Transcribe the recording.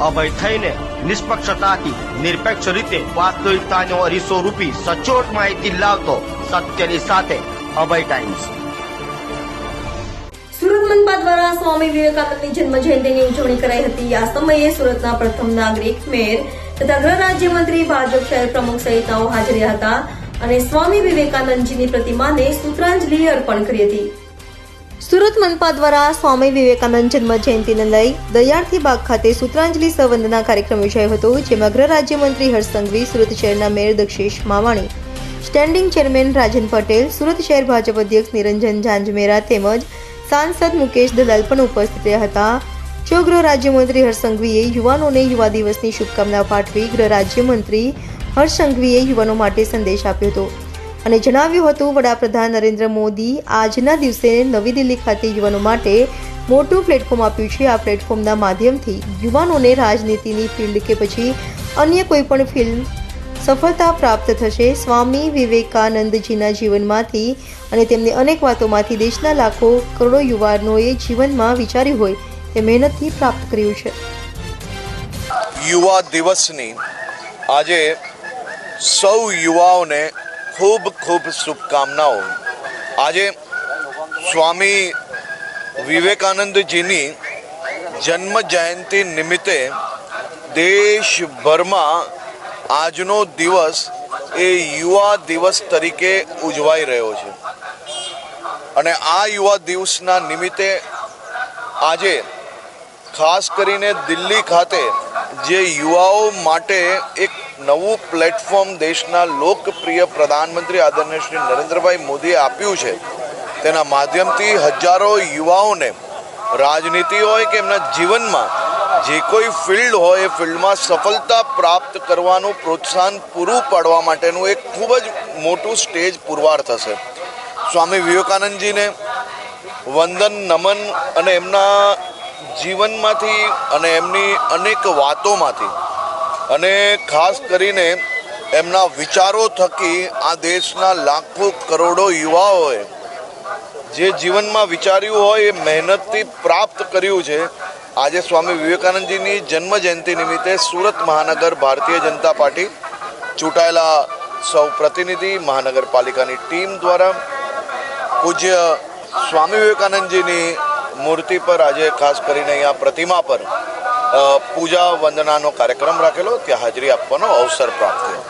અભય થઈને નિષ્પક્ષતાથી નિરપેક્ષ રીતે વાસ્તવિકતાનો અરીસો રૂપી સચોટ માહિતી લાવતો સત્યની સાથે અભય ટાઈમ્સ। સુરત મનપા દ્વારા સ્વામી વિવેકાનંદની જન્મ જયંતિની ઉજવણી કરાઈ હતી। આ સમયે સુરતના પ્રથમ નાગરિક મેયર તથા ગૃહ રાજ્યમંત્રી, ભાજપ શહેર પ્રમુખ સહિતનાઓ હાજર હતા અને સ્વામી વિવેકાનંદજીની પ્રતિમાને સૂત્રાંજલિ અર્પણ કરી હતી। સુરત મનપા દ્વારા સ્વામી વિવેકાનંદ જન્મ જયંતિને લઈ દયાળથી બાગ ખાતે સૂત્રાંજલિ સંવંદના કાર્યક્રમ યોજાયો હતો, જેમાં ગૃહ રાજ્યમંત્રી હર્ષ સંઘવી, સુરત શહેરના mayor Dakshesh Mavani, standing chairman Rajan Patel, Surat શહેર ભાજપ અધ્યક્ષ નિરંજન ઝાંઝમેરા તેમજ સાંસદ મુકેશ દલાલ પણ ઉપસ્થિત રહ્યા હતા। જો ગૃહ રાજ્યમંત્રી હર્ષ સંઘવીએ યુવાનોને યુવા દિવસની શુભકામના પાઠવી ગૃહ રાજ્યમંત્રી હર્ષ સંઘવીએ યુવાનો માટે સંદેશ આપ્યો હતો અને જણાવ્યું હતું, વડાપ્રધાન નરેન્દ્ર મોદી આજના દિવસે નવી દિલ્હી ખાતે યુવાનો માટે મોટું પ્લેટફોર્મ આપ્યું છે। આ પ્લેટફોર્મના માધ્યમથી યુવાનોને રાજનીતિની ફિલ્ડ કે પછી અન્ય કોઈ પણ ફિલ્ડ સફળતા પ્રાપ્ત થશે। સ્વામી વિવેકાનંદજીના જીવનમાંથી અને તેમની અનેક વાતોમાંથી દેશના લાખો કરોડો યુવાનોએ જીવનમાં વિચાર્યું હોય તે મહેનતથી પ્રાપ્ત કર્યું છે। યુવા દિવસની આજે સૌ યુવાઓને ખૂબ ખૂબ શુભકામનાઓ। આજે સ્વામી વિવેકાનંદજીની જન્મ જયંતિ નિમિત્તે દેશભરમાં આજનો દિવસ એ યુવા દિવસ તરીકે ઉજવાઈ રહ્યો છે અને આ યુવા દિવસના નિમિત્તે આજે ખાસ કરીને દિલ્હી ખાતે જે યુવાઓ માટે એક નવું પ્લેટફોર્મ દેશના લોકપ્રિય પ્રધાનમંત્રી આદરણીય શ્રી નરેન્દ્રભાઈ મોદીએ આપ્યું છે, તેના માધ્યમથી હજારો યુવાઓને રાજનીતિ હોય કે એમના જીવનમાં જે કોઈ ફિલ્ડ હોય એ ફિલ્ડમાં સફળતા પ્રાપ્ત કરવાનું પ્રોત્સાહન પૂરું પાડવા માટેનું એક ખૂબ જ મોટું સ્ટેજ પુરવાર થશે। સ્વામી વિવેકાનંદજીને વંદન નમન અને એમના જીવનમાંથી અને એમની અનેક વાતોમાંથી અને ખાસ કરીને એમના વિચારો થકી આ દેશના લાખો કરોડો યુવાઓએ જે જીવનમાં વિચાર્યું હોય એ મહેનતથી પ્રાપ્ત કર્યું છે। આજે સ્વામી વિવેકાનંદજીની જન્મ જયંતિ નિમિત્તે સુરત મહાનગર ભારતીય જનતા પાર્ટી ચૂંટાયેલા સૌ પ્રતિનિધિ મહાનગરપાલિકાની ટીમ દ્વારા પૂજ્ય સ્વામી વિવેકાનંદજીની મૂર્તિ પર આજે ખાસ કરીને અહીંયા પ્રતિમા પર પૂજા વંદનાનો કાર્યક્રમ રાખેલો, ત્યાં હાજરી આપવાનો અવસર પ્રાપ્ત થયો।